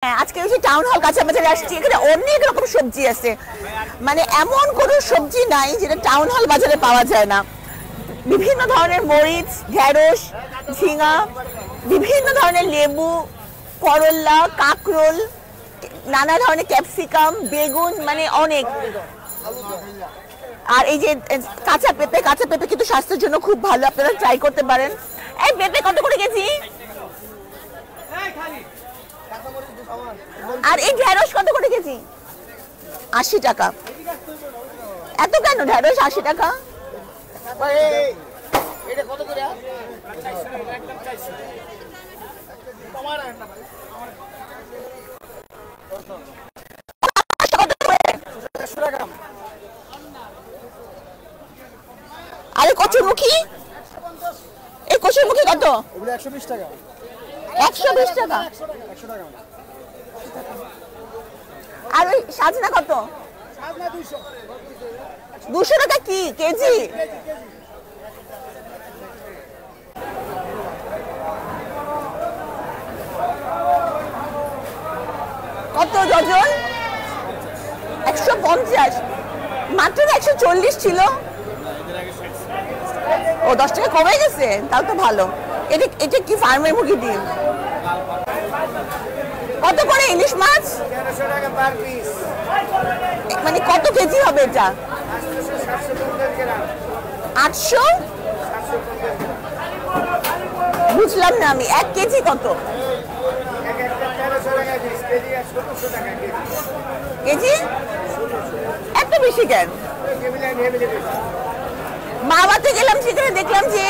আজকে ওই যে টাউন হল কাঁচা বাজারে আসছি, এখানে অনেক রকম সবজি আছে, মানে এমন কোনো সবজি নাই যেটা টাউন হল বাজারে পাওয়া যায় না। বিভিন্ন ধরনের মরিচ, ঢেঁড়স, ঝিঙা, বিভিন্ন ধরনের লেবু, করল্লা, কাঁকরোল, নানা ধরনের ক্যাপসিকাম, বেগুন, মানে অনেক। আর এই যে কাঁচা পেঁপে কিন্তু স্বাস্থ্যের জন্য খুব ভালো, আপনারা ট্রাই করতে পারেন। এই পেঁপে কত করে কেজি? আর এই ঢেঁড়স কত করে কেজি? 80 টাকা। এত কেন ঢেঁড়স 80 টাকা? আরে কচুরমুখী, এই কচুরমুখী কত? 120 টাকা। 120 টাকা। আর ওই সাজনা কত? 200 টাকা কি কেজি? কত ডজন? 150। মাত্র 140 ছিল। ও 10 টাকা কমে গেছে, তাও তো ভালো। এটা কি ফার্মের মুরগি ডিম? কত করে ইলিশ মাছ? 1300 টাকা পার পিস। মানে কত কেজি হবে এটা? 800? বুঝলাম না আমি, 1 কেজি কত? কেজি এত বেশি কেন? মাওয়াতে গেলাম, সেখানে দেখলাম যে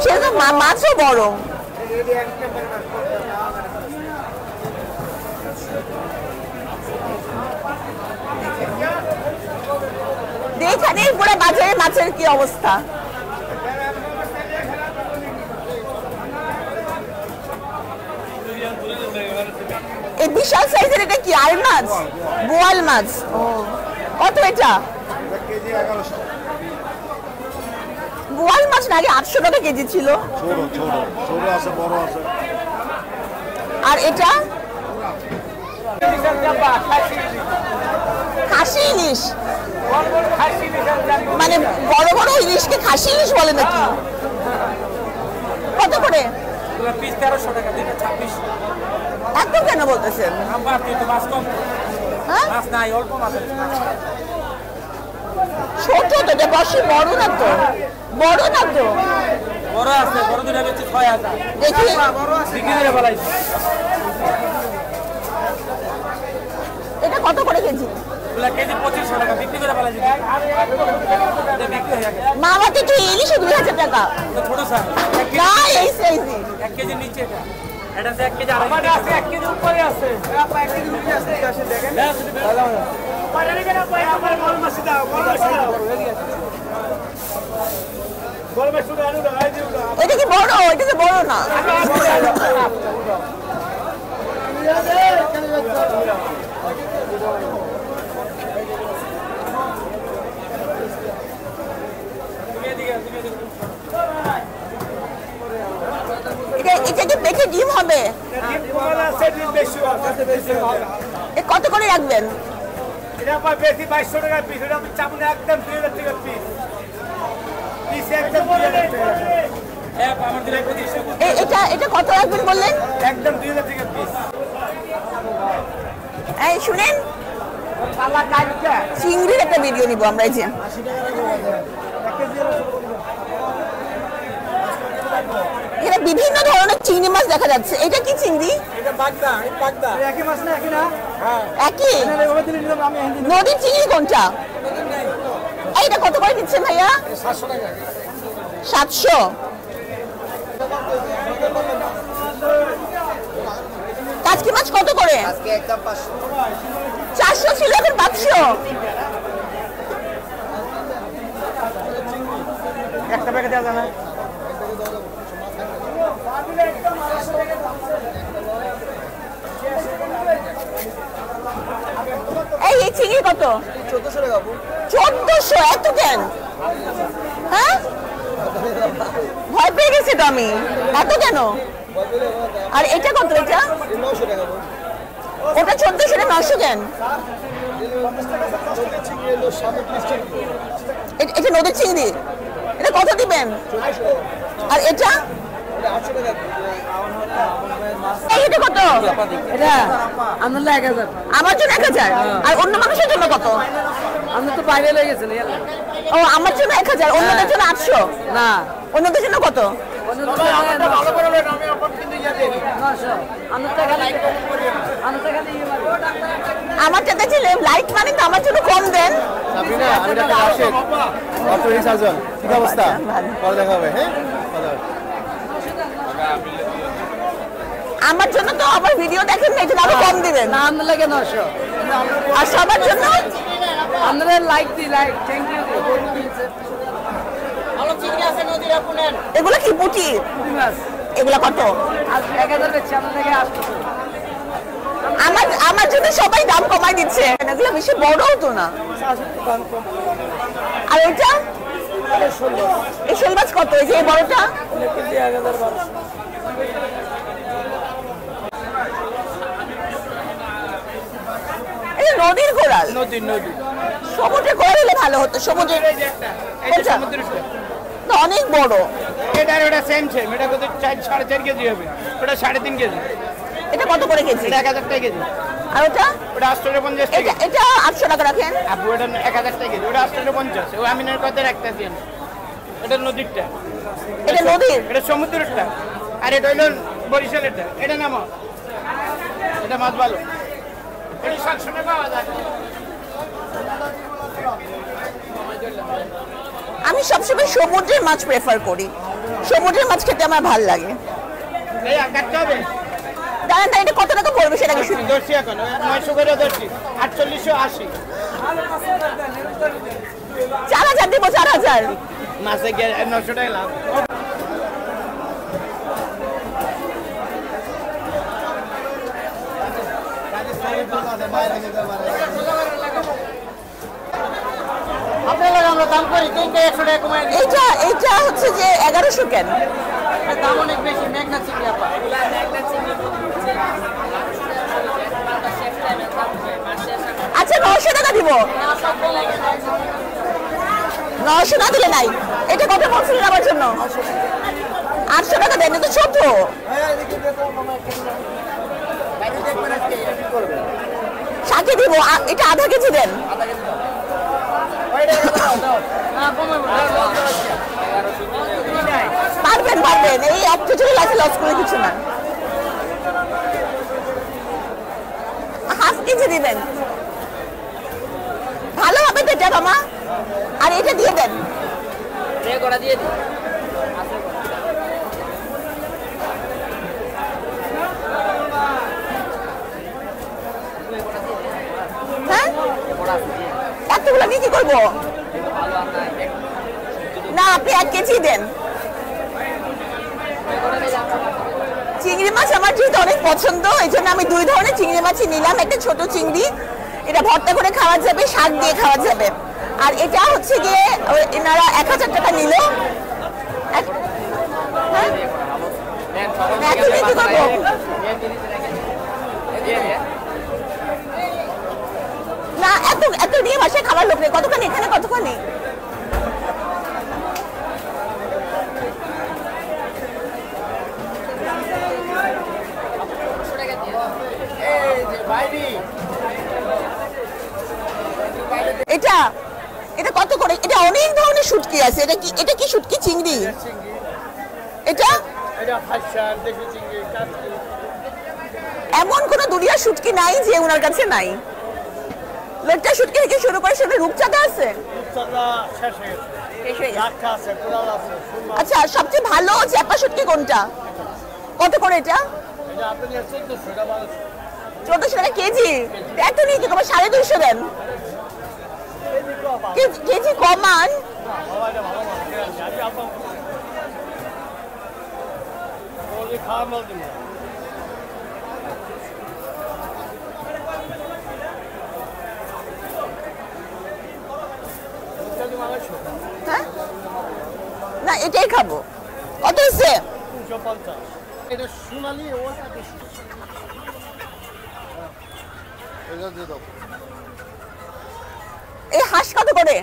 সে তো মাছও বড়। এখানে পুরো বাজারে মাছের কি অবস্থা? এই বিশাল সাইজের এটা কি আর মাছ? বোয়াল মাছ। ও কত এটা? বোয়াল মাছ না আগে 800 টাকা কেজি ছিল। আর এটা খাসি ইলিশ, মানে বড় বড় ইলিশকে খাসি ইলিশ বলে নাকি? কত করে? এত কেন বলতেছেন? ছোট তো, বেশি বড় না তো। বড় না তো, বড় আছে, বড় দুটো হচ্ছে 6000। দেখি এটা কত করে কেজি? কেজি 2500 টাকা বিক্রি করে ফেলা যায়। মামাতে তো ইলিশ 2000 টাকা। ছোট স্যার না এই সাইজই 1 কেজি নিচে এটা। এটা 1 কেজি আর আমাদের আছে 1 কেজি উপরে আছে। আপা 1 কেজি উপরে আছে, এই আসে দেখেন। পারে কেন কই আমার বড় মাছ দাও, বড় মাছ দাও। বড় মাছ শুধু আলু দাও, এই দিও। এটা কি বড়? এটা তো বড় না। এটা কি পেটে ডিম হবে? কত করে রাখবেন? এটা পা বেশি 2200 টাকা পিস, এটা চামড়া একদম 2000 টাকা পিস। পিস একদম 2000 টাকা। আমার দিলে 2500। এটা কত রাখবেন বললেন? একদম 2000 টাকা পিস। এই শুনেন, চিংড়ির একটা ভিডিও নিব আমরা। এই যে এখানে বিভিন্ন ধরনের চিংড়ি মাছ দেখা যাচ্ছে। এটা কি চিংড়ি? এটা বাগদা, এটা বাগদা। একই মাছ না, একই না? হ্যাঁ একই। নদীর চিংড়ি কোনটা? এইটা কত করে দিচ্ছেন ভাইয়া? 700 টাকা। 700। কাজকি মাছ কত করে? আজকে একদম 500। 400 ছিল, এখন 500। একটা প্যাকেট দেওয়া যায় না? এই চিংড়ি কত? 1400 টাকা। 1400? এত কেন? হ্যাঁ ভয় পেয়ে গেছি তো আমি। এত কেন? আর এটা কত? এটা 900 টাকা বউ। ওটা 1400 না 900 কেন? এটা নদীর চিংড়ি, এটা কত দিবেন? আর এটা এটা কত? এটা আমার 1000 আমার জন্য 1000 আর অন্য মানুষের জন্য কত? আমরা তো বাইরে লয়ে গেছেন ও আমার জন্য 1000, অন্যদের জন্য 800। না অন্যদের জন্য কত? আমারটাতে যে লাইট মানে তো আমার জন্য কম দেন। সাবিনা, আমি ডাক্তার রাশেদ, অর্থোপেডিক সার্জন। কি অবস্থা? ভালো দেখা হবে, হ্যাঁ? ভালো হবে। আমার জন্য তো আমার ভিডিও দেখেন না, এটা আরো কম দিবেন। না আমরা লাগে 900 আর সবার জন্য আমরা লাইক দি লাইক থ্যাংক ইউ ভালো চিংড়ি আছে নদীর আপনার। এগুলো কি পুঁটি? মাছ এগুলো কত? আর 1000 বেচছি আমরা থেকে 800 আমার জন্য সবাই দাম কমাই দিচ্ছে। এগুলো বেশি বড়ও তো না। আর এটা এই শোল মাছ কত? এই যে এই বড়টা এই নদীর কোরাল। নদী সমুদ্রের কোরাল হলে ভালো হতো। সমুদ্রের কোনটা? না, অনেক বড়। এটা সেম এটা কত? 4.5 কেজি হবে। ওটা 3.5 কেজি। এটা কত করে কেজি? এটা 1000 টাকা কেজি। আর ওটা? ওটা 850 টাকা। এটা 800 টাকা রাখেন। আপু এটা 1000 টাকা কেজি। ওটা 850। ও আমিনের কথা রাখতেছি আমি। এটা নদীরটা, এটা নদীর। এটা সমুদ্রেরটা। আর এটা হইল বরিশালেরটা। এটা নামো, এটা মাছ ভালো। এটা 700 টাকা পাওয়া যায়। আমি সবসময় সমুদ্রের মাছ প্রেফার করি। সমুদ্রের মাছ খেতে আমার ভালো লাগে। এই কাটতে হবে। দাঁড়ান, এটা কত টাকা পড়বে সেটা কি শুনি? দর্শি এখন 900 করে দর্শি, 4880। 4000 দিব, 4000। মাছে গিয়ে 900 টাকা লাভ। আপনার লাগে আমরা দাম করি 100 টাকা কমাই দিই। এইটা হচ্ছে যে 1100 কেন? দাম অনেক বেশি। মেঘনা চিংড়ি আপা। আচ্ছা 900 টাকা দিব। 900 না দিলে নাই। এটা কত বলছিলেন আমার জন্য? 800 টাকা দেন, এটা তো ছোট। সাথে দিব, এটা আধা কেজি দেন। পারবেন, এই একটা চলে লাইফে লস করে কিছু না। হাফ কেজি দিবেন, ভালো হবে তো এটা মামা। আর এটা দিয়ে দেন। দিয়ে দিই। হ্যাঁ, এতগুলো নিয়ে কি করবো? না, আপনি 1 কেজি দেন। চিংড়ি মাছ আমার যেহেতু অনেক পছন্দ, এই জন্য আমি 2 ধরনের চিংড়ি মাছই নিলাম। একটা ছোট চিংড়ি, এটা ভর্তা করে খাওয়া যাবে, শাক দিয়ে খাওয়া যাবে। আর এটা হচ্ছে গিয়ে এনারা 1000 টাকা নিল। না, এত নিয়ে বাসায় খাবার লোক নেই। কতখানি এখানে, কতখানি? এটা কত করে? এটা অনেক ধরনের শুটকি আছে। এটা কি শুটকি? চিংড়ি? এটা এমন কোন দুনিয়া শুটকি নাই যে ওনার কাছে নাই। লোকটা শুটকি থেকে শুরু করে শুধু রূপচাঁদা আছে। আচ্ছা, সবচেয়ে ভালো চ্যাপা শুটকি কোনটা? কত করে এটা? 1400 টাকা কেজি। এত নিয়ে কি করবো? 250 দেন। কেজি কমান। হ্যাঁ, না এটাই খাবো। কত হচ্ছে? এটা সোনালি ওটা বেশি। এটা দিয়ে দাও। এই হাঁস কত করে?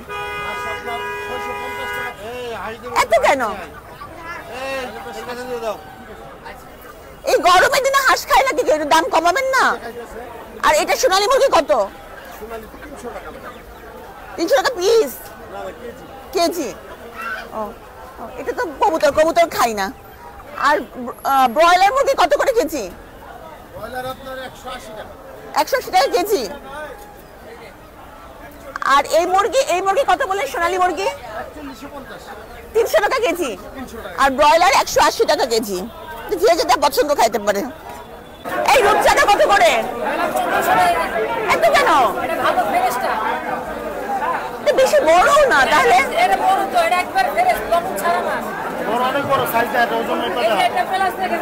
আর আপনার 650 টাকা। এই হাইদের এত কেন? এই এটা দিয়ে দাও। এই গরমের দিনে হাঁস খায় না কি? একটু দাম কমাবেন না? আর এটা সোনালী মুরগি কত? সোনালি 300 টাকা। 300 টাকা পিস? না না কেজি। কেজি? ও ও, এটা তো কবুতর খাই না। আর ব্রয়লার মুরগি কত করে কেজি? ব্রয়লার আপনার 180 টাকা। 180 টাকা কেজি। আর এই মুরগি কত বলে? সোনালী মুরগি 4150। 300 টাকা কেজি। 300 টাকা। আর ব্রয়লার 180 টাকা কেজি। যে যেটা পছন্দ খাইতে পারে। এই রূপচাঁদা কত করে? এত কেন? ভালো ফ্রেশটা এটা বেশি বড়ও না তাহলে। এটা বড় তো, এটা একবার ফ্রেশ লবণ ছাড়া মাছ। বড় অনেক বড় সাইজটা এটা ওজন নেই এই পাতা। একটা প্লাস দেখেন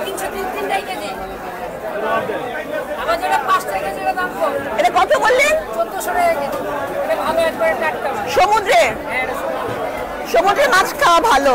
303 কেজি। আবার যেটা 5 টাকা যেটা দাম কম, এটা কত বললেন? 1400 টাকা কেজি। এটা ভালো একবার টাটকা মাছ। সমুদ্রের হ্যাঁ, এটা সমুদ্রের মাছ খাওয়া ভালো।